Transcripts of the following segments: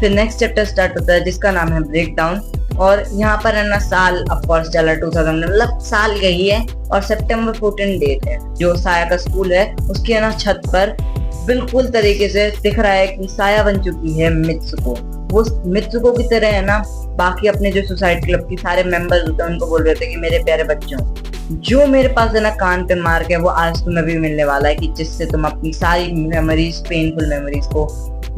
फिर next chapter start होता है जिसका नाम है ब्रेक डाउन। और यहाँ पर है ना साल ऑफ कोर्स चला 2000, मतलब साल यही है और सितंबर 14 डेट है। जो साया का स्कूल है उसकी है ना छत पर बिल्कुल तरीके से दिख रहा है कि साया बन चुकी है मित्सुको। वो मित्सुको की तरह है ना बाकी अपने जो सोसाइटी क्लब के सारे मेंबर्स होते हैं उनको बोल रहे थे कि मेरे प्यारे बच्चों, जो मेरे पास है ना कान पे मार्क है वो आज तुम्हें भी मिलने वाला है कि जिससे तुम अपनी सारी मेमोरीज, पेनफुल मेमोरीज को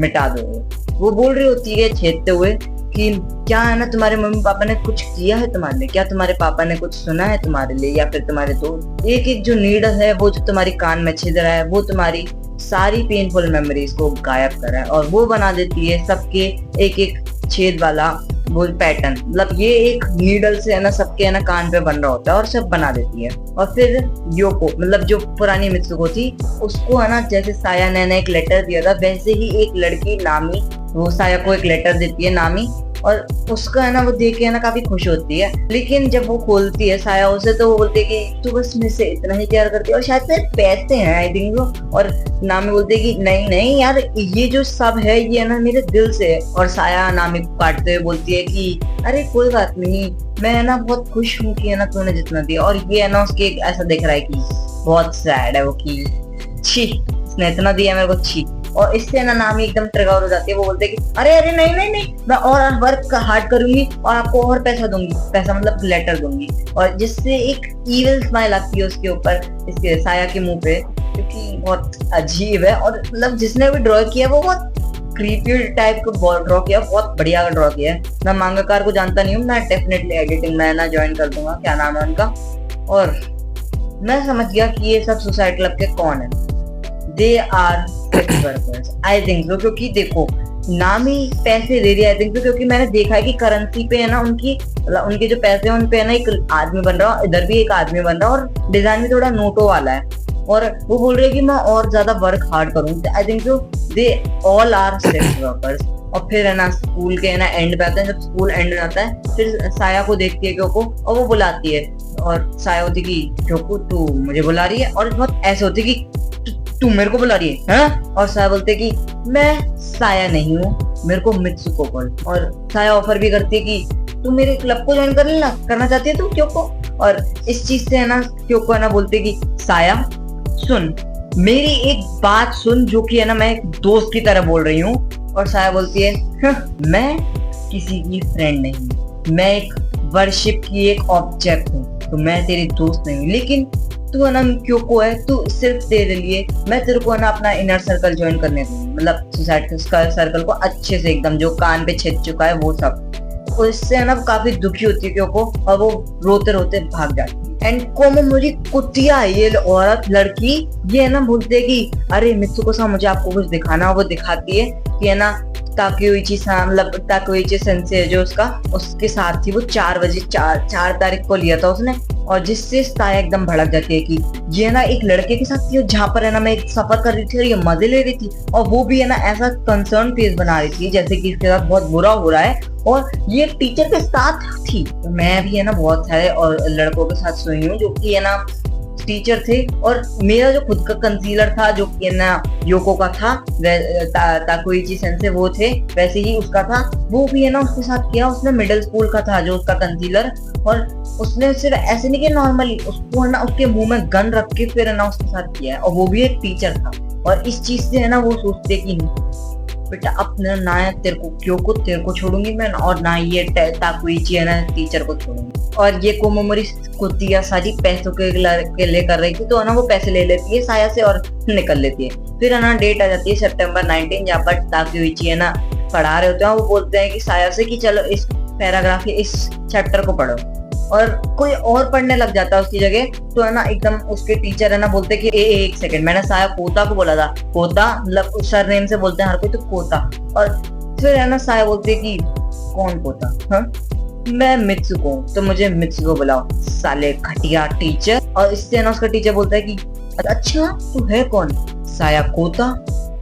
मिटा दोगे। वो बोल रही होती है छेदते हुए कि क्या है ना तुम्हारे मम्मी पापा ने कुछ किया है तुम्हारे लिए, क्या तुम्हारे पापा ने कुछ सुना है तुम्हारे लिए, या फिर तुम्हारे दोस्त। एक एक जो नीडल है वो जो तुम्हारी कान में छिद रहा है वो तुम्हारी सारी पेनफुल मेमोरीज को गायब कर रहा है और वो बना देती है सबके एक एक छेद वाला वो पैटर्न। मतलब ये एक नीडल से है ना सबके है ना कान पे बन रहा होता है और सब बना देती है। और फिर योको मतलब जो पुरानी मित्सुको थी उसको है ना जैसे साया ने एक लेटर दिया था वैसे ही एक लड़की नामी वो साया को एक लेटर देती है नामी, और उसका है ना वो देख के है ना काफी खुश होती है। लेकिन जब वो खोलती है साया उसे तो वो बोलती है कि तू बस मुझसे इतना ही प्यार करती है और शायद से पैसे हैं आई थिंक वो। और नामी बोलती है कि नहीं नहीं यार ये जो सब है ये है ना मेरे दिल से है। और साया नामी को काटते हुए बोलती है कि अरे कोई बात नहीं, मैं है ना बहुत खुश हूँ कि है ना तूने जितना दिया। और ये है ना उसके ऐसा दिख रहा है कि बहुत सैड है वो कि छी उसने इतना दिया मेरे को छी। और इससे ना नामी एकदम ट्रिगर हो जाती है। वो बोलते हैं कि अरे अरे नहीं नहीं नहीं, मैं और वर्क हार्ड करूंगी और आपको और पैसा दूंगी, पैसा मतलब लेटर दूंगी। और जिससे एक इविल स्माइल आती है उसके ऊपर, इसके साया के मुंह पे, क्योंकि बहुत अजीब है। और मतलब जिसने भी ड्रॉ किया वो बहुत क्रीपी टाइप का ड्रॉ किया, बहुत बढ़िया ड्रॉ किया है। मैं मांगाकार को जानता नहीं हूँ, मैं डेफिनेटली एडिटिंग में ना ज्वाइन कर दूंगा, क्या नाम है उनका। और मैं समझ गया कि ये सब सुसाइड क्लब के कौन है। They are workers I think so, क्योंकि देखो नामी पैसे दे रही है आई थिंक सो, क्योंकि मैंने देखा है कि करेंसी पे है ना उनके जो पैसे हैं उन पे है ना एक आदमी बन रहा है, इधर भी एक आदमी बन रहा है और डिजाइन भी थोड़ा नोटों वाला है। और वो बोल रहे हैं कि मैं और ज्यादा वर्क हार्ड करूँ। I think so they all are sex workers. और फिर है ना स्कूल के है ना एंड पे आते हैं, जब स्कूल एंड हो जाता है फिर साया को देखती है क्योंकि और वो बुलाती है और साया होती कि क्योंकि तू मुझे बुला रही है, और बहुत ऐसे होती कि तू मेरे को बुला रही है हाँ? और साया बोलते कि मैं साया नहीं हूँ, मेरे को मित्सुको बोल। और साया ऑफर भी करती है कि तू मेरे क्लब को ज्वाइन कर लेना, करना चाहती है तू क्योंको। और इस चीज से है ना क्योंको है ना बोलते कि साया सुन मेरी एक बात सुन, जो कि है ना मैं एक दोस्त की तरह बोल रही हूँ। और साया बोलती है मैं किसी की फ्रेंड नहीं, मैं एक वर्शिप की एक ऑब्जेक्ट हूँ, तो मैं तेरी दोस्त नहीं हूँ। लेकिन तू है ना क्योंको है, तू सिर्फ तेरे लिए मैं तेरे को है ना अपना इनर सर्कल ज्वाइन करने दूंगी, मतलब सोसाइटी सर्कल को अच्छे से एकदम जो कान पे छिद चुका है वो सब। उससे है ना काफी दुखी होती है क्योंकि और वो रोते रोते भाग जाती है। एंड कोमोमोरी कुतिया ये औरत लड़की ये है ना बोलते है कि अरे मित्सुको सा मुझे आपको कुछ दिखाना, वो दिखाती है कि है ना ताकेयुची मतलब ताकेयुची सेंसे जो उसके साथ थी वो 4 बजे 4 तारीख को लिया था उसने। और जिससे साया एकदम भड़क जाती है कि ये ना एक लड़के के साथ थी जहाँ पर है ना मैं एक सफर कर रही थी और ये मजे ले रही थी, और वो भी है ना ऐसा कंसर्न फेस बना रही थी जैसे कि इसके साथ बहुत बुरा हो रहा है और ये टीचर के साथ थी। तो मैं भी है ना बहुत सारे और लड़कों के साथ सोई हूँ जो कि है ना टीचर थे, और मेरा जो खुद का कंसीलर था जो कि ना योको का था, ताकेयुची सेंसे वो थे, वैसे ही उसका था, वो भी है ना उसके साथ किया। उसने मिडिल स्कूल का था जो उसका कंसीलर, और उसने सिर्फ ऐसे नहीं कि नॉर्मली उसको है ना उसके मुंह में गन रख के फिर है ना उसके साथ किया है, और वो भी एक टीचर था। और इस चीज से है ना वो सोचते कि बेटा अपने ना तेरे को क्योंको तेरे को छोड़ूंगी मैं, और ना ये ताकेयुची है ना टीचर को छोड़ूंगी। और ये कोमोमोरी कुतिया सारी पैसों के लिए कर रही थी, तो है ना वो पैसे ले लेती है साया से और निकल लेती है। फिर है ना डेट आ जाती है सितंबर 19 जहाँ पर ताकेयुची है ना पढ़ा रहे होते हैं। वो बोलते हैं कि साया से कि चलो इस पैराग्राफ इस चैप्टर को पढ़ो, और कोई और पढ़ने लग जाता है उसकी जगह। तो है ना एकदम उसके टीचर है ना बोलते हैं कि एक सेकंड, मैंने साया कोता को बोला था, कोता मतलब सर नेम से बोलते हैं हर कोई, तो कोता। और फिर है ना साया बोलती है कि कौन कोता, हाँ मैं मित्सुको हूँ, तो मुझे मित्सुको बुलाओ साले घटिया टीचर। और इससे ना उसका टीचर बोलता है कि अच्छा तू है कौन, साया कोता,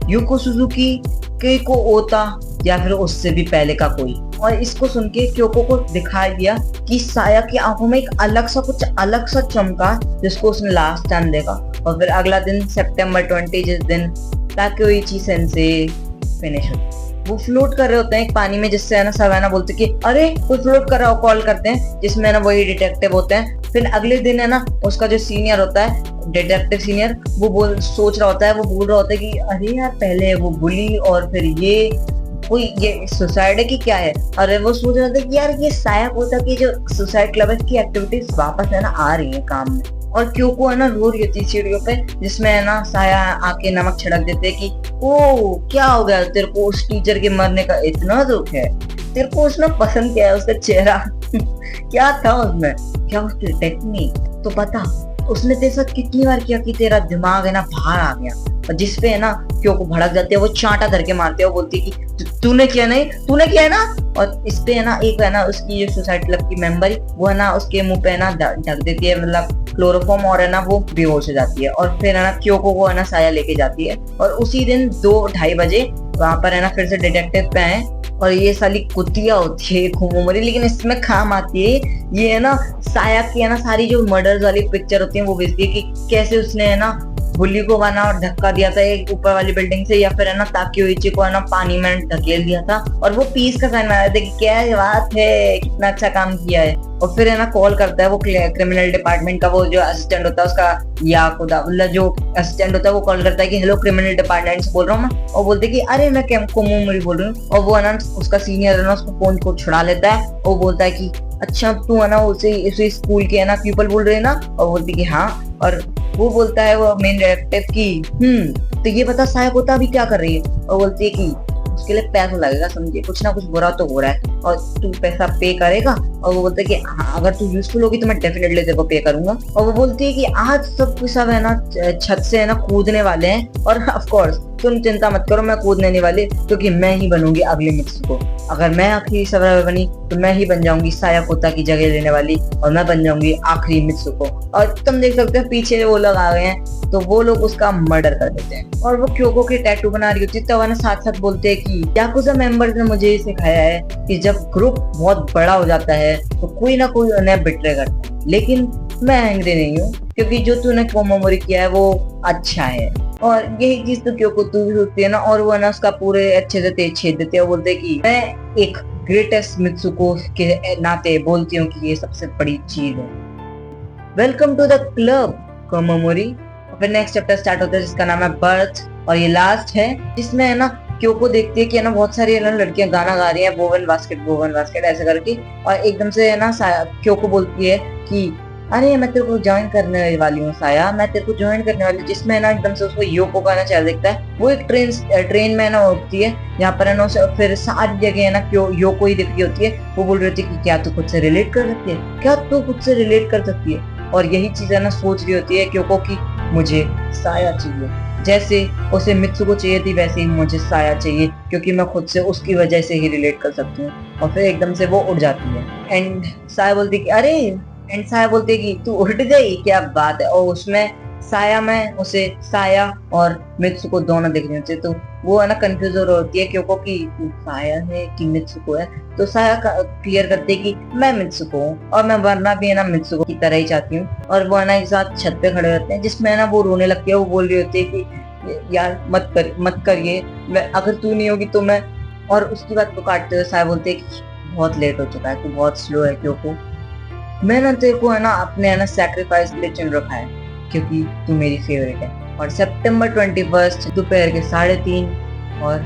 युको सुजुकी, केको ओता, या फिर उससे भी पहले का कोई। और इसको सुन के क्योको को दिखाई दिया कि साया की आंखों में एक कुछ अलग सा चमका जिसको उसने लास्ट टाइम देखा। और फिर अगला दिन सितंबर 20 जिस दिन ताकेयुची सेंसे फिनिश हो। वो फ्लोट कर रहे होते हैं एक पानी में, जिससे है ना सब है ना बोलते कि अरे कोई फ्लोट कर रहा हो, कॉल करते हैं, जिसमें है ना वही डिटेक्टिव होते हैं। फिर अगले दिन है ना उसका जो सीनियर होता है, डिटेक्टिव सीनियर, वो सोच रहा होता है, वो बोल रहा होता है कि अरे यार पहले वो बुली और फिर ये कोई ये सुसाइड है कि क्या है। अरे वो सोच रहा था कि यार ये साया कोटा की जो सुसाइड क्लब है की एक्टिविटीज वापस है ना आ रही है काम में। और क्योंकि है ना रो रही होती है सीढ़ियों पे, जिसमें है ना साया आके नमक छिड़क देते कि ओ क्या हो गया तेरे को, उस टीचर के मरने का इतना दुख है, तेरे को उसने पसंद किया है, उसका चेहरा क्या था उसमें, क्या उसकी टेक्निक तो पता उसने तेरे साथ कितनी बार किया कि तेरा दिमाग है ना बाहर आ गया। और जिसपे है ना क्यों भड़क जाती है, वो चांटा धर के मारते है, वो बोलती है कि तूने किया नहीं, तूने किया है ना। और इस पे है ना एक है ना उसकी जो सोसाइटी क्लब की मेंबर, वो है ना उसके मुंह पे है ना ढक देती है, मतलब क्लोरोफॉर्म, और है ना वो बेहोश हो जाती है। और फिर है ना क्योको को है ना साया लेके जाती है, और उसी दिन 2-2:30 बजे वहां पर है ना फिर से डिटेक्टिव पे आए। और ये साली कुतिया होती है खुमोमरी, लेकिन इसमें काम आती है ये है ना साया की है ना सारी जो मर्डर्स वाली पिक्चर होती है वो भेजती है कि कैसे उसने है ना बुल्ली को बना और धक्का दिया था एक ऊपर वाली बिल्डिंग से, या फिर है ना ताकियोइची को है ना पानी में ढकेल दिया था, और वो पीस का साइन मारा था कि क्या बात है, कितना अच्छा काम किया है। और फिर है ना कॉल करता है वो क्रिमिनल डिपार्टमेंट का वो जो असिस्टेंट होता है उसका, या खुदा मतलब जो असिस्टेंट होता है वो कॉल करता है कि हेलो क्रिमिनल डिपार्टमेंट से बोल रहा हूँ मैं, और बोलते कि अरे मैं कोमोमोरी बोल रही हूँ। और वो है ना उसका सीनियर है ना उसको फोन को छुड़ा लेता है, और बोलता है कि अच्छा तू है ना उसी स्कूल के है ना पीपल बोल रहे हैं ना, और बोलती कि हाँ। और वो बोलता है वो मेन डिटेक्टिव की तो ये बता साया कोता अभी क्या कर रही है, और बोलती है कि उसके लिए पैसा लगेगा, समझिए कुछ ना कुछ बुरा तो हो रहा है और तू पैसा पे करेगा। और वो बोलते है कि हाँ अगर तू यूजफुल होगी तो मैं डेफिनेटली तेरे को पे करूंगा। और वो बोलती है कि आज सब है ना छत से है ना कूदने वाले हैं, और ऑफ कोर्स तुम चिंता मत करो मैं कूदने नहीं वाली, क्योंकि मैं ही बनूंगी अगली मित्सुको। अगर मैं आखिरी सब्र बनी तो मैं ही बन जाऊंगी साया कोता की जगह लेने वाली, और मैं बन जाऊंगी आखिरी मित्सुको। और तुम देख सकते हो पीछे वो लोग आ गए हैं, तो वो लोग उसका मर्डर कर देते हैं। और वो क्योको के टैटू बना रही होती है, तो वह साथ साथ बोलते हैं कि याकुजा मेंबर्स ने मुझे ये सिखाया है कि जब ग्रुप बहुत बड़ा हो जाता है तो कोई ना कोई उन्हें बिट्रे करता है, लेकिन मैं एंग्री नहीं हूँ, क्योंकि जो तूने कोमोमोरी किया है वो अच्छा है। और यही चीज तो क्यों तू भी सोचती है ना, और वो ना उसका पूरे अच्छे से तेज छेद देते हैं। वो बोलते हैं कि मैं एक ग्रेटेस्ट मित्सुको के नाते बोलती हूँ कि ये सबसे बड़ी चीज है। वेलकम टू द क्लब कोमोमोरी। फिर नेक्स्ट चैप्टर स्टार्ट होता है जिसका नाम है बर्थ, और ये लास्ट है, जिसमें है ना क्योको देखती है कि है ना बहुत सारी है ना लड़कियां गाना गा रही हैं वोवन बास्केट ऐसे करके, और एकदम से है ना क्योको बोलती है कि अरे मैं तेरे को ज्वाइन करने वाली हूँ साया, मैं तेरे को ज्वाइन करने वाली हूँ। जिसमें ना एकदम से उसको योको का ना चेहरा दिखता है, वो एक ट्रेन में ना होती है, यहाँ पर है ना फिर सारी जगह है ना योको ही दिख रही होती है। वो बोल रही होती है कि क्या तू खुद से रिलेट कर सकती है, क्या तू खुद से रिलेट कर सकती है। और यही चीज है ना सोच रही होती है क्योंकि कि मुझे साया चाहिए, जैसे उसे मित्सुको चाहिए थी वैसे ही मुझे साया चाहिए, क्योंकि मैं खुद से उसकी वजह से ही रिलेट कर सकती हूँ। और फिर एकदम से वो उड़ जाती है, एंड साया बोलती कि अरे, एंड साया बोलती कि तू उड़ गई, क्या बात है। और उसमें साया में उसे साया और मित्सुको दोनों दिख रहे होते, तो वो है ना कंफ्यूज हो रही होती है क्योंकि साया है कि मित्सुको है। तो साया क्लियर करते है कि मैं मित्सुको हूँ, और मैं वरना भी है ना मित्सुको की तरह ही चाहती हूँ। और वो है ना एक साथ छत पे खड़े होते हैं, जिसमें है ना वो रोने लगती है। वो बोल रही होती है कि यार मत करिए, मैं अगर तू नहीं होगी तो मैं। और उसकी बात को काटते हुए साया बोलते है कि बहुत लेट हो चुका है, तू बहुत स्लो है क्योंकि मैंने तेरे को है ना अपने है ना सैक्रिफाइस के लिए चुन रखा है, क्योंकि तू मेरी फेवरेट है। और सितंबर 21 दोपहर के 3:30 और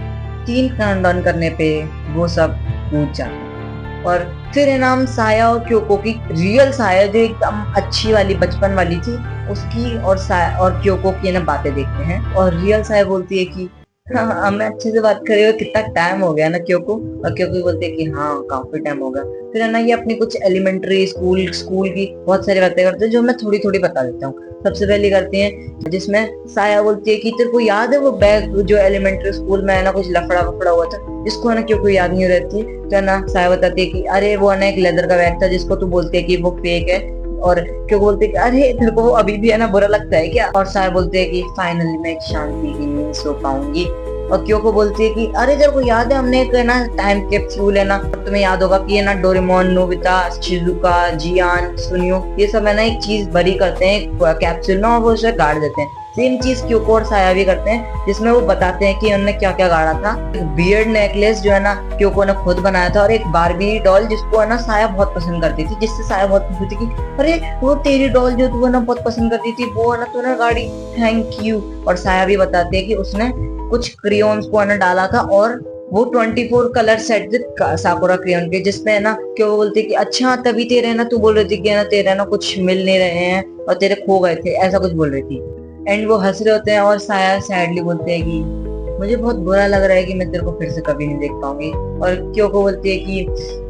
3 काउंटडाउन करने पे वो सब कूद जाते हैं। और फिर है ना हम साया और क्योको की रियल साया जो एकदम अच्छी वाली बचपन वाली थी उसकी और साया और क्योको की ना बातें देखते हैं। और रियल साया बोलती है कि हाँ हमें अच्छे से बात करे हुए कितना टाइम हो गया ना क्योको। और क्योको बोलते हैं कि हाँ काफी टाइम हो गया। फिर है ना ये अपनी कुछ एलिमेंट्री स्कूल की बहुत सारी बातें करते हैं, जो मैं थोड़ी थोड़ी बता देता हूँ। सबसे पहले करती हैं जिसमें साया बोलती है कि तेरे को याद है वो बैग जो एलिमेंट्री स्कूल में है ना कुछ लफड़ा वफड़ा हुआ था, जिसको है ना क्यों याद नहीं रहती। तो है ना साया बताती है कि अरे वो है ना एक लेदर का बैग था जिसको तू बोलती है कि वो फेक है। और क्यों बोलते कि अरे तेरे को वो अभी भी है ना बुरा लगता है क्या। और साया बोलते हैं कि फाइनली मैं एक शांति की नींद सो पाऊंगी। और क्योको बोलती है कि अरे तेरे को याद है हमने एक ना टाइम कैप्सूल है ना, तुम्हें याद होगा कि ये ना डोरेमोन, नोबिता, शिजुका, जियान, सुनियो ये सब है ना एक चीज बड़ी करते हैं कैप्सूल में और वो उसे गाड़ देते हैं। सेम चीज क्योको और साया भी करते हैं, जिसमें वो बताते हैं कि उन्होंने क्या क्या गाड़ा था। एक बियर्ड नेकलेस जो है ना क्योको ने खुद बनाया था, और एक बारबी डॉल जिसको है ना साया बहुत पसंद करती थी, जिससे साया बहुत खुश थी कि अरे वो तेरी डॉल जो तू है ना बहुत पसंद करती थी वो है ना तूने गाड़ी, थैंक यू। और साया भी बताते हैं कि उसने कुछ क्रेयॉन्स को है ना डाला था, और वो 24 कलर सेट थे साकुरा क्रेयॉन के, जिसमें है ना कि वो बोलते कि अच्छा तभी तेरे ना तू बोल रही थी कि ना तेरे ना कुछ मिल नहीं रहे हैं और तेरे खो गए थे, ऐसा कुछ बोल रही थी। एंड वो हंस रहे होते हैं और साया सैडली बोलते हैं कि मुझे बहुत बुरा लग रहा है कि मैं तेरे को फिर से कभी नहीं देख पाऊंगी। और क्योको बोलती है कि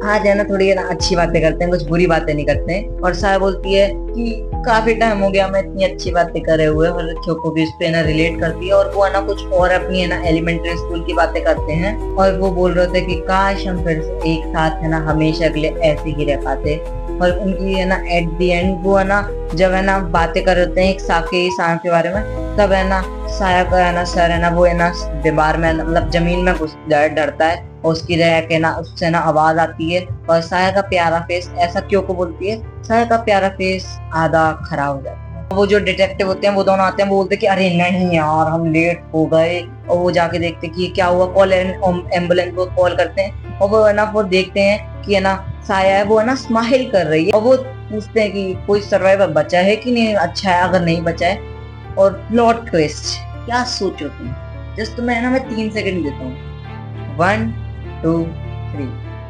आज है ना थोड़ी है ना अच्छी बातें करते हैं, कुछ बुरी बातें नहीं करते हैं। और साया बोलती है कि काफी टाइम हो गया मैं इतनी अच्छी बातें करे हुए, और क्योको भी इस पे ना रिलेट करती है, और वो है ना कुछ और अपनी है ना एलिमेंट्री स्कूल की बातें करते हैं, और वो बोल रहे थे कि काश हम फिर से एक साथ है ना हमेशा के लिए ऐसे ही रह पाते। और उनकी है ना एट द एंड वो है ना जब है ना बातें कर रहे हैं एक सांप के बारे में, तब है ना साया का है ना सर है ना वो है ना दीवार में मतलब जमीन में घुस डरता है, और उसकी रह के ना उससे ना आवाज आती है, और साया का प्यारा फेस, ऐसा क्योको बोलती है, साया का प्यारा फेस आधा खराब हो जाता है। वो जो डिटेक्टिव होते हैं वो दोनों आते हैं, वो बोलते हैं कि अरे नहीं यार हम लेट हो गए, और वो जाके देखते हैं कि क्या हुआ, कॉल एम्बुलेंस को कॉल करते हैं, और वो है ना वो देखते हैं कि है ना साया है वो है ना स्माइल कर रही है, और वो पूछते हैं कि कोई सर्वाइवर बचा है कि नहीं, अच्छा है अगर नहीं बचा है। और प्लॉट ट्विस्ट, क्या सोचो तुम, जस्ट तुम्हें ना मैं 3 सेकंड देता हूँ, 1 2 3।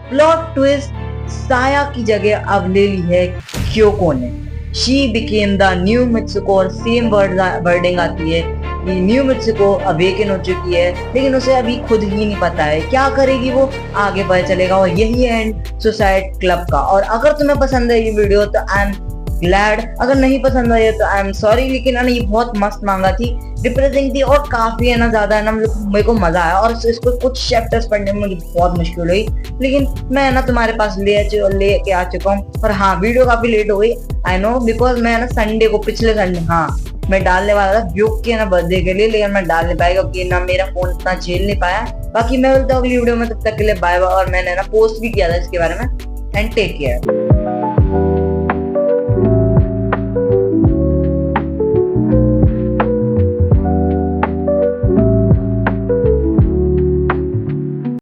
प्लॉट ट्विस्ट, साया की जगह अब ले ली है क्योको ने। She became the new Mitsuko, और सेम वर्डिंग आती है कि न्यू मित्सुको अवेकन हो चुकी है, लेकिन उसे अभी खुद ही नहीं पता है क्या करेगी, वो आगे बढ़ चलेगा। और यही है एंड सुसाइड क्लब का। और अगर तुम्हें पसंद है ये वीडियो तो आई एम ग्लैड, अगर नहीं पसंद आई तो आई एम सॉरी, लेकिन है ना ये बहुत मस्त मांगा थी, डिप्रेसिंग थी, और काफी है ना ज्यादा है ना मेरे को मजा आया, और इसको कुछ चैप्टर्स पढ़ने में मुझे बहुत मुश्किल हुई, लेकिन मैं है ना तुम्हारे पास ले के आ चुका हूँ। और हाँ वीडियो काफी लेट हो गई आई नो, बिकॉज मैं ना संडे को पिछले संडे हाँ मैं डालने वाला था ब्यूक के ना बर्थडे के लिए, लेकिन मैं डाल नहीं पाया क्योंकि ना मेरा फोन इतना झेल नहीं पाया। बाकी मैं बोलता हूँ अगली वीडियो में, तब तक के लिए बाय बाय। और मैंने ना पोस्ट भी किया था इसके बारे में, एंड टेक केयर।